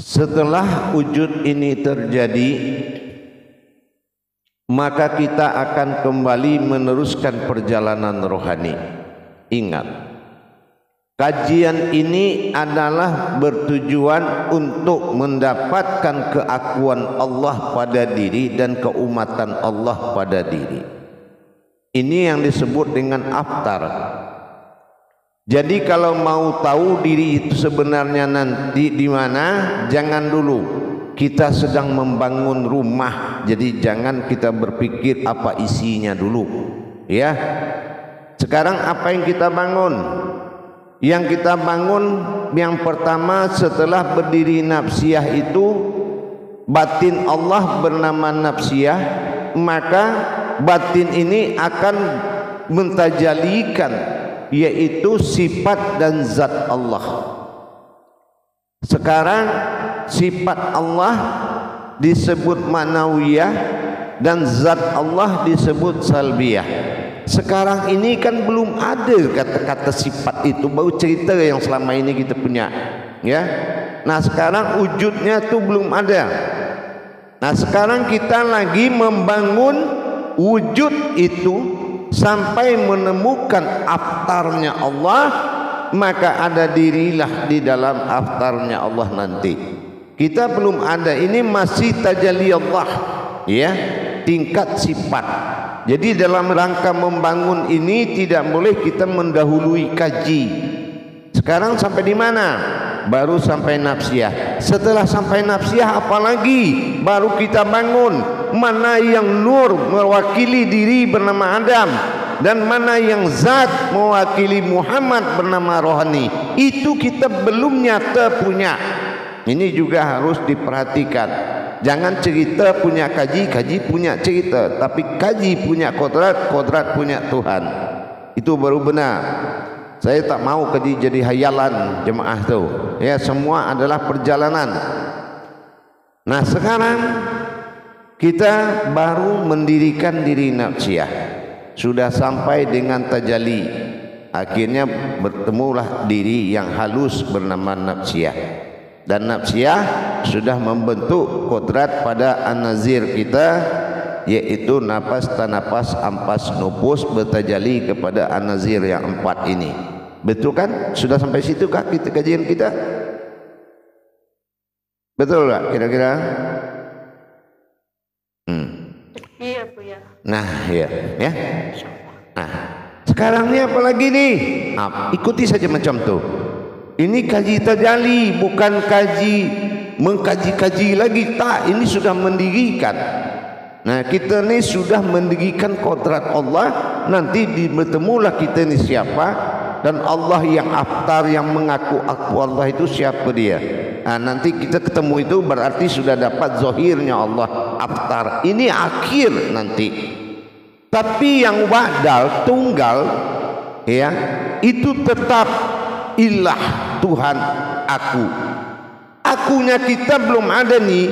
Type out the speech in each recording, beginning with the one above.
Setelah wujud ini terjadi, maka kita akan kembali meneruskan perjalanan rohani. Ingat, kajian ini adalah bertujuan untuk mendapatkan keakuan Allah pada diri dan keumatan Allah pada diri. Ini yang disebut dengan aftar. Jadi kalau mau tahu diri itu sebenarnya nanti di mana, jangan dulu. Kita sedang membangun rumah, jadi jangan kita berpikir apa isinya dulu. Ya. Sekarang apa yang kita bangun? Yang kita bangun yang pertama setelah berdiri nafsiyah itu, batin Allah bernama nafsiyah, maka batin ini akan mentajalikan, yaitu sifat dan zat Allah. Sekarang sifat Allah disebut ma'nawiyah dan zat Allah disebut salbiyah. Sekarang ini kan belum ada kata-kata sifat itu, baru cerita yang selama ini kita punya, ya. Nah sekarang wujudnya tuh belum ada. Nah sekarang kita lagi membangun wujud itu sampai menemukan aftarnya Allah, maka ada dirilah di dalam aftarnya Allah nanti. Kita belum ada, ini masih tajalli Allah, ya, tingkat sifat. Jadi dalam rangka membangun ini tidak boleh kita mendahului kaji. Sekarang sampai di mana? Baru sampai nafsiyah. Setelah sampai nafsiyah apalagi? Baru kita bangun mana yang nur mewakili diri bernama Adam, dan mana yang zat mewakili Muhammad bernama rohani. Itu kita belum nyata punya. Ini juga harus diperhatikan. Jangan cerita punya kaji, kaji punya cerita, tapi kaji punya kodrat, kodrat punya Tuhan. Itu baru benar. Saya tak mau kaji jadi hayalan jemaah tu. Ya, semua adalah perjalanan. Nah sekarang kita baru mendirikan diri nafsiyah. Sudah sampai dengan tajalli. Akhirnya bertemulah diri yang halus bernama nafsiyah. Dan nafsiyah sudah membentuk kodrat pada an-nazir kita, yaitu napas, tanapas, ampas, nupus bertajali kepada an-nazir yang 4 ini. Betul kan? Sudah sampai situ kah kita kajian kita? Betul tak kira-kira? Iya Bu ya. Nah ya, ya. Nah sekarang ini apa lagi nih? Ikuti saja macam tu. Ini kaji tajalli, bukan kaji mengkaji-kaji lagi, tak. Ini sudah mendirikan. Nah kita ni sudah mendirikan kodrat Allah. Nanti bertemulah kita ni siapa, dan Allah yang aftar, yang mengaku aku Allah itu siapa dia. Nah nanti kita ketemu itu berarti sudah dapat zahirnya Allah aftar. Ini akhir nanti. Tapi yang wadal tunggal, ya, itu tetap ilah Tuhan aku. Akunya kita belum ada nih,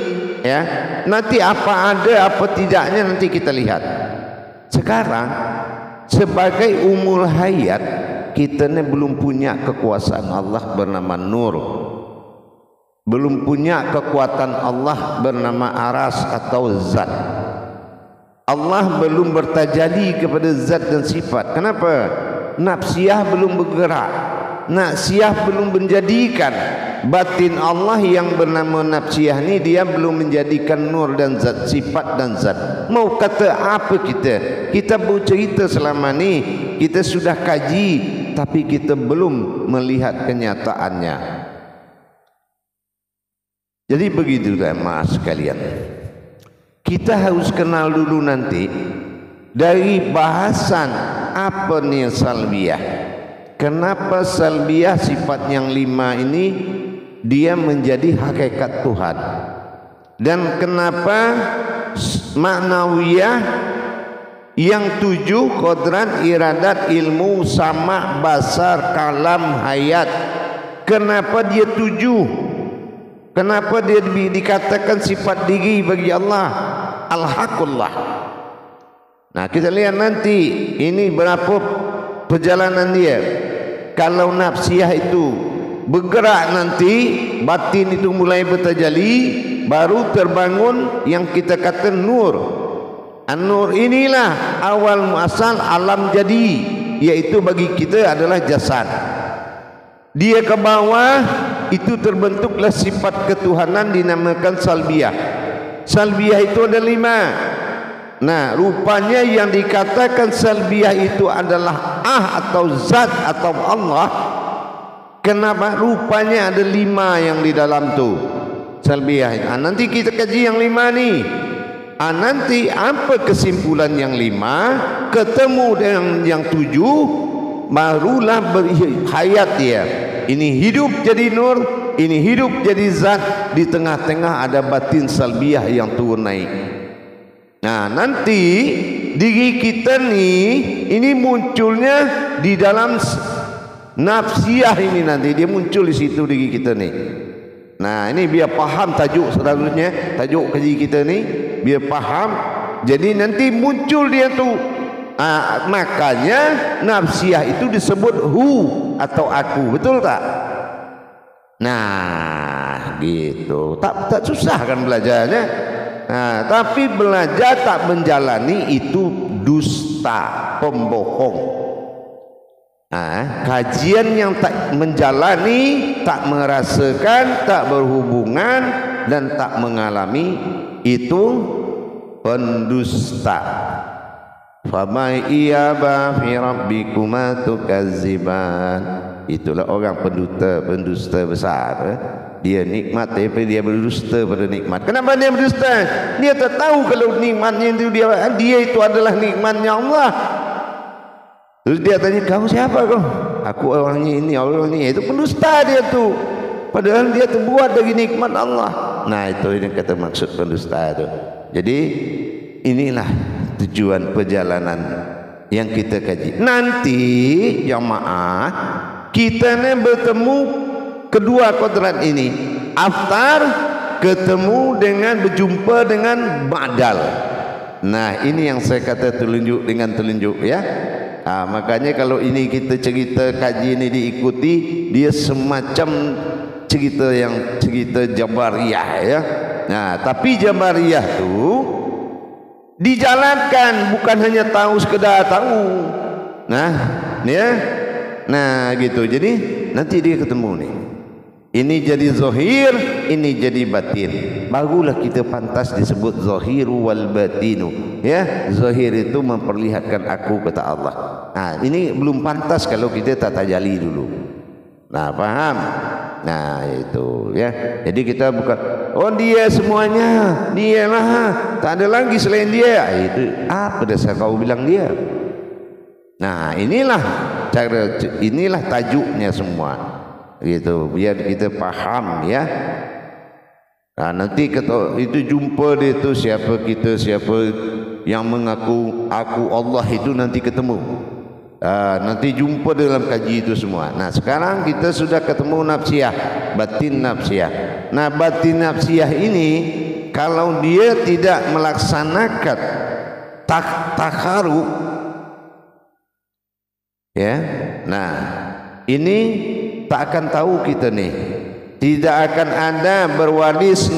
ya. Nanti apa ada apa tidaknya nanti kita lihat. Sekarang sebagai umul hayat, kita ni belum punya kekuasaan Allah bernama nur. Belum punya kekuatan Allah bernama aras atau zat. Allah belum bertajali kepada zat dan sifat. Kenapa? Nafsiyah belum bergerak. Nafsiyah belum menjadikan. Batin Allah yang bernama nafsiyah ni dia belum menjadikan nur dan zat, sifat dan zat. Mau kata apa kita? Kita bercerita selama ni, kita sudah kaji, tapi kita belum melihat kenyataannya. Jadi begitu jemaah sekalian. Kita harus kenal dulu nanti dari bahasan apa nih salbiyah. Kenapa salbiyah sifat yang 5 ini dia menjadi hakikat Tuhan, dan kenapa ma'nawiyah yang 7 kodrat, iradat, ilmu, sama, basar, kalam, hayat, kenapa dia 7? Kenapa dia dikatakan sifat diri bagi Allah al-haqullah? Nah kita lihat nanti ini berapa perjalanan dia. Kalau nafsiyah itu bergerak nanti, batin itu mulai bertajalli, baru terbangun yang kita kata nur. An-nur inilah awal muasal alam jadi, yaitu bagi kita adalah jasad. Dia ke bawah itu terbentuklah sifat ketuhanan dinamakan salbiyah. Salbiyah itu ada 5. Nah, rupanya yang dikatakan salbiyah itu adalah atau zat atau Allah. Kenapa? Rupanya ada 5 yang di dalam tu salbiyah. Nanti kita kaji yang 5 nih. Nanti apa kesimpulan yang 5? Ketemu dengan yang 7, barulah berhayat dia. Ini hidup jadi nur, ini hidup jadi zat. Di tengah-tengah ada batin salbiyah yang turun naik. Nah, nanti diri kita nih ini munculnya di dalam nafsiyah ini, nanti dia muncul di situ diri kita nih. Nah, ini biar paham tajuk selanjutnya, tajuk kaji kita nih, biar paham. Jadi nanti muncul dia tu. Makanya nafsiyah itu disebut hu atau aku, betul tak? Nah, gitu. Tak susah kan belajarnya. Nah, tapi belajar tak menjalani itu dusta, pembohong. Kajian yang tak menjalani, tak merasakan, tak berhubungan dan tak mengalami itu pendusta. Fama iyaba fi rabbikuma tukazziban. Itulah orang pendusta besar. Dia nikmat tapi dia berdusta pada nikmat. Kenapa dia berdusta? Dia tak tahu kalau nikmatnya itu dia itu adalah nikmatnya Allah. Terus dia tanya, kamu siapa kau? Aku orangnya ini, orang ini. Itu pendusta dia tu. Padahal dia terbuat dari nikmat Allah. Nah, itu yang kata maksud pendusta itu. Jadi inilah tujuan perjalanan yang kita kaji. Nanti jamaah kita ni bertemu kedua kodrat ini. Aftar ketemu dengan berjumpa dengan badal. Nah, ini yang saya kata telunjuk dengan telunjuk ya. Makanya kalau ini kita cerita kaji ini diikuti, dia semacam cerita Jabariyah ya. Nah, tapi Jabariyah tu dijalankan, bukan hanya tahu sekedar tahu. Nah, ya. Nah, gitu. Jadi nanti dia ketemu nih. Ini jadi zahir, ini jadi batin. Barulah kita pantas disebut zahiru wal batinu. Ya, zahir itu memperlihatkan aku, kata Allah. Nah, ini belum pantas kalau kita tak tajalli dulu. Nah, faham? Nah, itu ya. Jadi kita bukan dia semuanya, dialah, tak ada lagi selain dia. Itu apa dasar kau bilang dia? Nah, inilah tajuknya semua. Gitu, biar kita paham ya. Nah, nanti itu jumpa dia tu siapa yang mengaku aku Allah itu nanti ketemu. Nanti jumpa dalam kaji itu semua. Nah, sekarang kita sudah ketemu nafsiyah, batin nafsiyah. Nah, batin nafsiyah ini kalau dia tidak melaksanakan takharu ya. Nah, ini tak akan tahu kita nih. Tidak akan ada berwaris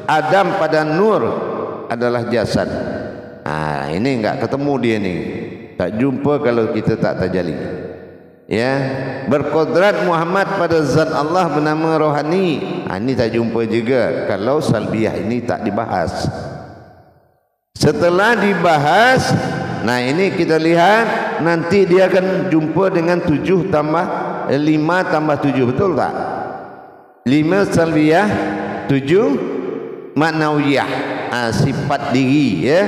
Adam pada nur adalah jasad. Nah, ini enggak ketemu dia nih. Tak jumpa kalau kita tak tajalli. Ya, berkodrat Muhammad pada zat Allah bernama rohani. Ini tak jumpa juga kalau salbiyah ini tak dibahas. Setelah dibahas, nah ini kita lihat nanti dia akan jumpa dengan 7 tambah 5 tambah 7, betul tak? 5 salbiyah, 7 maknawiyah. Sifat diri ya.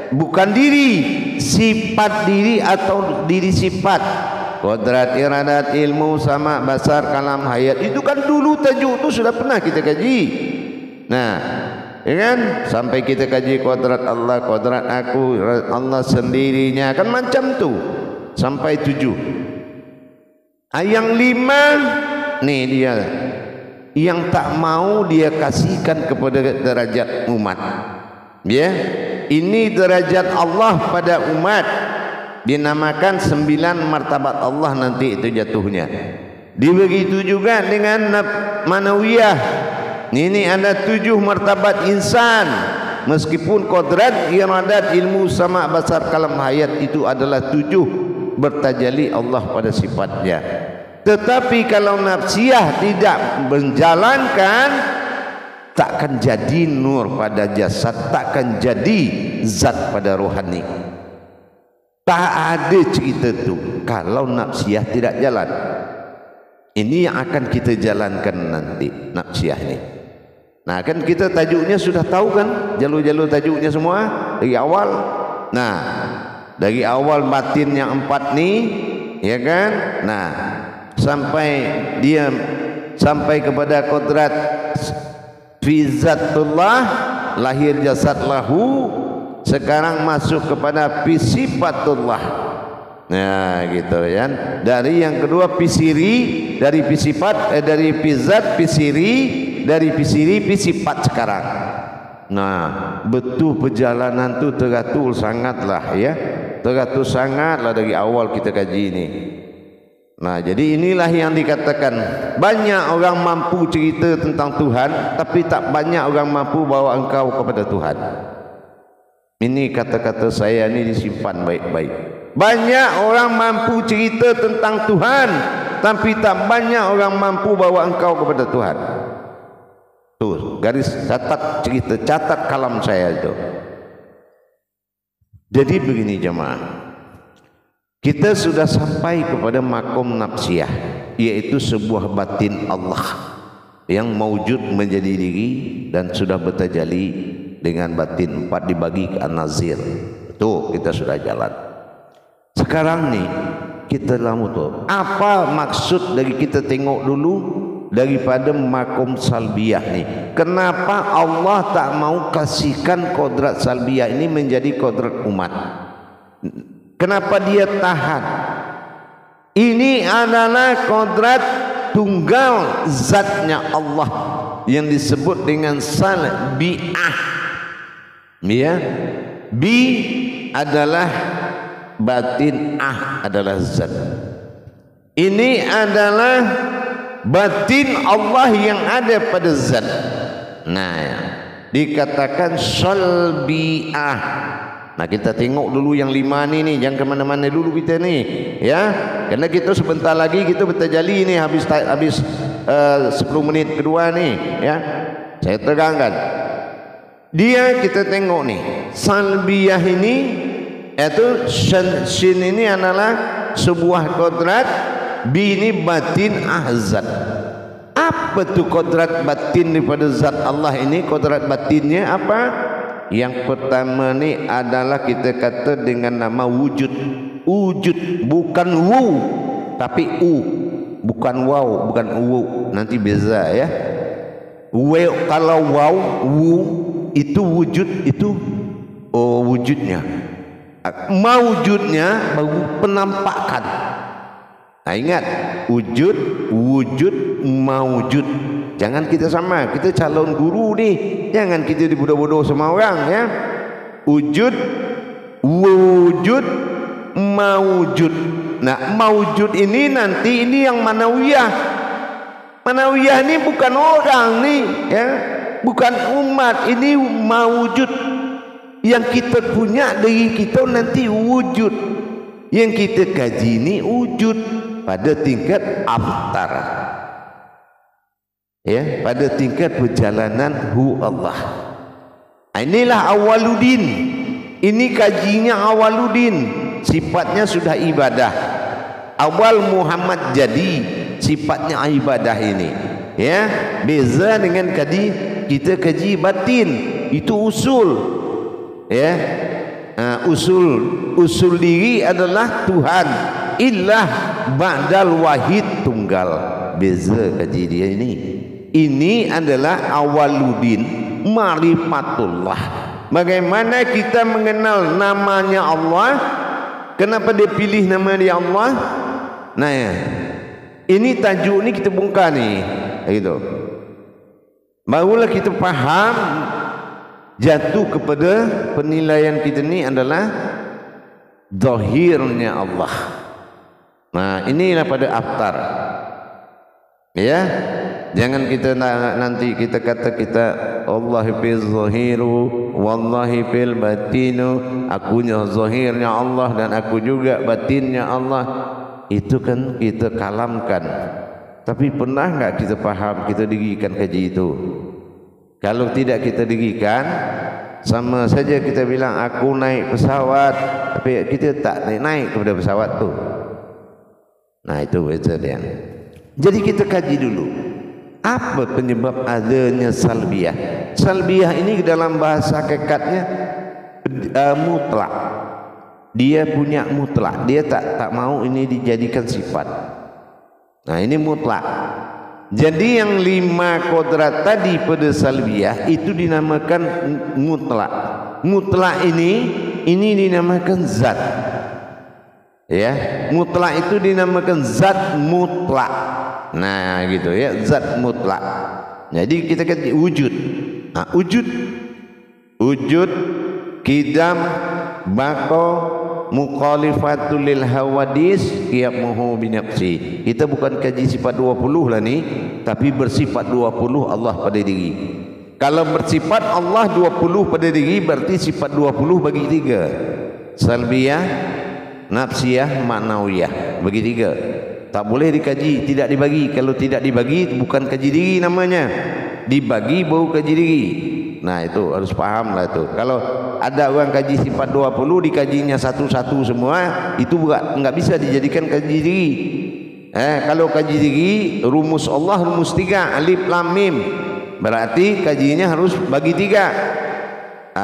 Bukan diri, sifat diri atau diri sifat. Kodrat, iradat, ilmu, sama, basar, kalam, hayat. Itu kan dulu tajuk itu sudah pernah kita kaji. Nah, ya kan? Sampai kita kaji kodrat Allah, kodrat aku, Allah sendirinya, kan macam tu. Sampai 7. Yang 5 nih dia yang tak mau dia kasihkan kepada derajat umat. Ya, ini derajat Allah pada umat dinamakan 9 martabat Allah nanti itu jatuhnya. Begitu juga dengan manawiyah. Ini ada 7 martabat insan. Meskipun kodrat, iradat, ilmu, sama, basar, kalam, hayat itu adalah 7 bertajalli Allah pada sifatnya. Tetapi kalau nafsiyah tidak menjalankan, takkan jadi nur pada jasad, takkan jadi zat pada rohani. Tak ada cerita tu kalau nafsiyah tidak jalan. Ini yang akan kita jalankan nanti, nafsiyah ni. Nah, kan kita tajuknya sudah tahu kan, jalur-jalur tajuknya semua dari awal. Nah, dari awal batin yang 4 ni, ya kan? Nah, sampai dia sampai kepada kodrat fi zatullah, lahir jasad lahu. Sekarang masuk kepada fi sifatullah. Nah, gitu kan. Dari yang kedua pisiri, dari pisifat, dari pizat pisiri, dari pisiri pisifat sekarang. Nah, betul perjalanan tu teratur sangatlah ya. Teratur sangatlah dari awal kita kaji ini. Nah, jadi inilah yang dikatakan banyak orang mampu cerita tentang Tuhan, tapi tak banyak orang mampu bawa engkau kepada Tuhan. Ini kata-kata saya ni disimpan baik-baik. Banyak orang mampu cerita tentang Tuhan, tapi tak banyak orang mampu bawa engkau kepada Tuhan. Tuh, garis catat cerita, catat kalam saya itu. Jadi begini jemaah, kita sudah sampai kepada makom nafsiyah, yaitu sebuah batin Allah yang maujud menjadi diri dan sudah bertajalli dengan batin 4 dibagi ke An-Nazir. Tuh, kita sudah jalan. Sekarang ni kita lamu tu, apa maksud dari kita tengok dulu daripada makom salbiyah ni? Kenapa Allah tak mau kasihkan kodrat salbiyah ini menjadi kodrat umat? Kenapa dia tahan? Ini adalah kodrat tunggal zatnya Allah yang disebut dengan salbiyah. Ya, bi adalah batin, adalah zat. Ini adalah batin Allah yang ada pada zat. Nah, dikatakan salbiyah. Nah, kita tengok dulu yang 5 ni, jangan ke mana-mana dulu kita ni, ya. Karena kita sebentar lagi kita bertajalli ni, habis 10 menit kedua ni, ya. Saya terangkan. Dia kita tengok ni, salbiyah ini, yaitu shin ini adalah sebuah kodrat, bi ini batin zat. Apa tu kodrat batin daripada zat Allah ini? Kodrat batinnya apa? Yang pertama ni adalah kita kata dengan nama wujud. Wujud, bukan wu, tapi u, bukan waw, bukan u. Nanti beza ya. Kalau waw, wu itu wujud, itu wujudnya. Maujudnya baru penampakan. Nah, ingat, wujud, wujud, maujud. Jangan kita sama, kita calon guru nih, jangan kita dibodoh-bodoh sama orang ya. Wujud, wujud, maujud. Nah, maujud ini nanti ini yang manawiyah. Manawiyah ini bukan orang nih ya, bukan umat, ini maujud. Yang kita punya dari kita nanti wujud. Yang kita kaji ini wujud pada tingkat aftar, ya, pada tingkat perjalanan hu Allah. Inilah awaludin. Ini kajinya awaludin. Sifatnya sudah ibadah. Awal Muhammad jadi sifatnya ibadah ini. Ya, beza dengan kita kaji batin, itu usul. Ya, usul diri adalah Tuhan, ilah ba'dal wahid tunggal. Beza kaji dia ini. Ini adalah awaludin, ma'rifatullah. Bagaimana kita mengenal namanya Allah? Kenapa dia pilih nama dia Allah? Nah ya, ini tajuk ni kita bongkar ni, gitu. Barulah kita faham. Jatuh kepada penilaian kita ni adalah zahirnya Allah. Nah, inilah pada aftar. Ya, jangan kita nanti kita kata kita Allah fil zahiru wallahi fil batinu, akunya zahirnya Allah dan aku juga batinnya Allah. Itu kan kita kalamkan. Tapi pernah enggak kita paham, kita dirikan kaji itu? Kalau tidak kita dirikan, sama saja kita bilang aku naik pesawat, tapi kita tak naik kepada pesawat tu. Nah itu betul dia. Jadi kita kaji dulu apa penyebab adanya salbiyah. Salbiyah ini dalam bahasa hakikatnya mutlak. Dia punya mutlak. Dia tak mau ini dijadikan sifat. Nah ini mutlak. Jadi yang 5 kodrat tadi pada salbiyah itu dinamakan mutlak. Mutlak ini dinamakan zat. Ya, mutlak itu dinamakan zat mutlak. Nah gitu ya, zat mutlak. Jadi kita kata wujud. Nah, wujud kidam bako mukhalifatul lil hawadis qiyamuhu binafsi. Kita bukan kaji sifat 20 lah ni, tapi bersifat 20 Allah pada diri. Kalau bersifat Allah 20 pada diri, berarti sifat 20 bagi 3. Salbiyah, nafsiyah, ma'nawiyah, bagi 3. Tak boleh dikaji, tidak dibagi. Kalau tidak dibagi bukan kaji diri namanya. Dibagi baru kaji diri. Nah itu harus paham lah itu. Kalau ada orang kaji sifat 20 dikajinya satu-satu semua, itu enggak bisa dijadikan kaji diri. Kalau kaji diri, rumus Allah rumus 3, alif lam mim. Berarti kajinya harus bagi 3.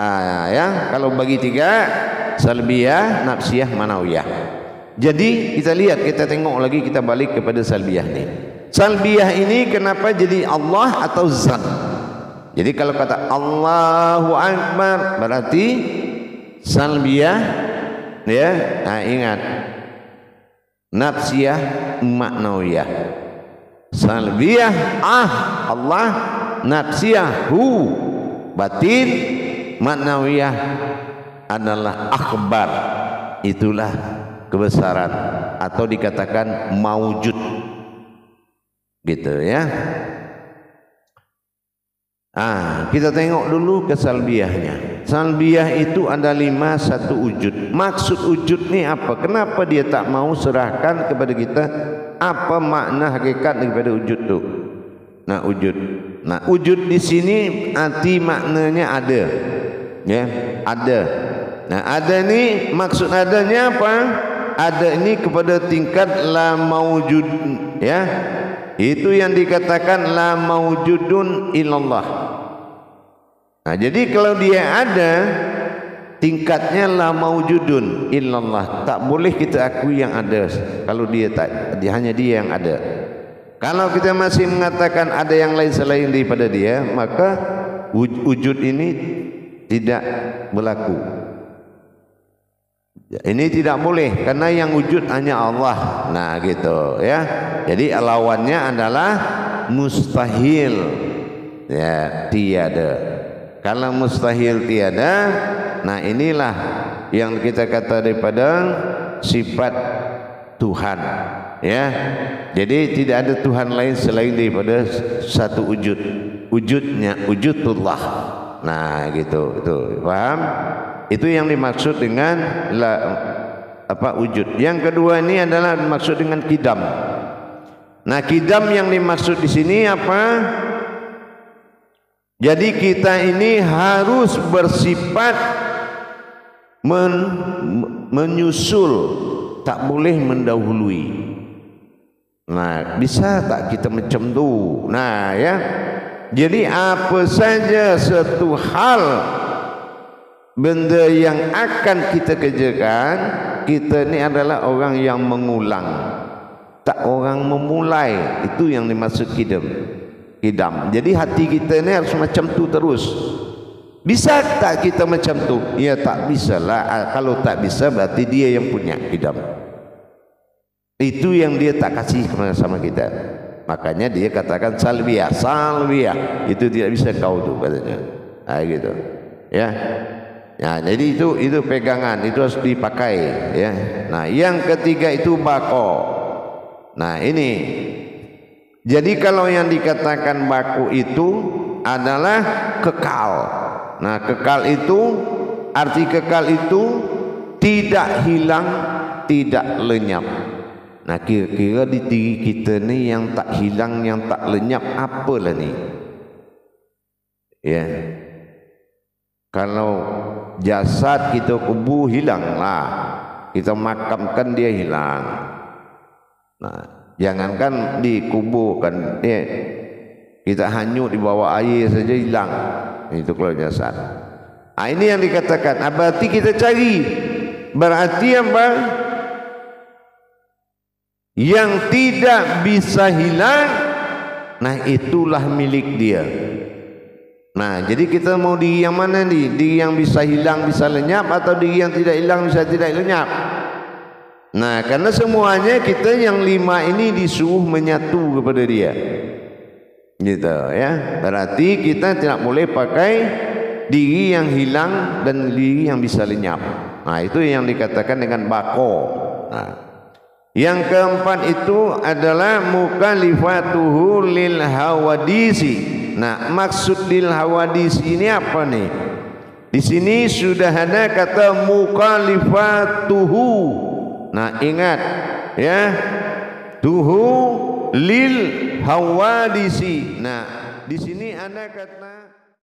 Ya, kalau bagi 3, salbiyah, nafsiyah, manawiyah. Jadi kita lihat, kita tengok lagi, kita balik kepada salbiyah ni. Salbiyah ini kenapa jadi Allah atau zat? Jadi kalau kata Allahu Akbar berarti salbiyah, ya. Nah ingat, nafsiyah, ma'nawiyah. Salbiyah Allah, nafsiyah batin, ma'nawiyah adalah akhbar. Itulah kebesaran atau dikatakan maujud, gitu ya. Kita tengok dulu ke salbiyahnya. Salbiyah itu ada 5 satu wujud. Maksud wujud ni apa? Kenapa dia tak mau serahkan kepada kita apa makna hakikat daripada wujud tu? Nah wujud. Nah wujud di sini arti maknanya ada, ya ada. Nah ada ni maksud adanya apa? Ada ini kepada tingkat la maujud, ya. Itu yang dikatakan la maujudun illallah. Nah, jadi kalau dia ada tingkatnya la maujudun illallah, tak boleh kita akui yang ada. Kalau dia tak, hanya dia yang ada. Kalau kita masih mengatakan ada yang lain selain daripada dia, maka wujud ini tidak berlaku. Ini tidak boleh karena yang wujud hanya Allah. Nah gitu ya. Jadi lawannya adalah mustahil, ya tiada. Kalau mustahil tiada, nah inilah yang kita kata daripada sifat Tuhan, ya. Jadi tidak ada Tuhan lain selain daripada satu wujud. Wujudnya wujudullah. Nah gitu, itu paham? Itu yang dimaksud dengan wujud. Yang kedua ini adalah dimaksud dengan kidam. Nah kidam yang dimaksud di sini apa? Jadi kita ini harus bersifat menyusul, tak boleh mendahului. Nah bisa tak kita macam tu? Nah ya. Jadi apa saja satu hal benda yang akan kita kerjakan, kita ni adalah orang yang mengulang, tak orang memulai. Itu yang dimaksud kidam. Jadi hati kita ni harus macam tu terus. Bisa tak kita macam tu? Ya tak bisa lah. Kalau tak bisa berarti dia yang punya kidam. Itu yang dia tak kasih sama kita. Makanya dia katakan salbiyah. Itu tidak bisa kau tu katanya. Gitu. Ya. Nah, jadi itu pegangan, itu harus dipakai, ya. Nah, yang ketiga itu bako. Nah, ini Jadi kalau yang dikatakan baku itu adalah kekal. Nah, kekal itu, arti kekal itu tidak hilang, tidak lenyap. Nah, kira-kira di diri kita ni yang tak hilang, yang tak lenyap apalah ni? Ya. Kalau jasad kita kubur hilanglah, kita makamkan dia hilang. Nah, jangankan dikuburkan, kita hanyut di bawah air saja hilang. Itu kalau jasad. Nah, ini yang dikatakan. Berarti kita cari. Berarti apa? Yang tidak bisa hilang, nah itulah milik dia. Nah, jadi kita mau diri yang mana nih? Diri yang bisa hilang, bisa lenyap, atau diri yang tidak hilang, bisa tidak lenyap? Nah, karena semuanya kita yang 5 ini disuruh menyatu kepada dia. Gitu ya. Berarti kita tidak boleh pakai diri yang hilang dan diri yang bisa lenyap. Nah, itu yang dikatakan dengan bako. Nah, yang keempat itu adalah mukallifatuhu lil hawadisi. Nah, maksud lil hawadisi ini apa nih? Di sini sudah ada kata mukallifatuhu. Nah, ingat ya, tuhu lil hawadisi. Nah, di sini ada kata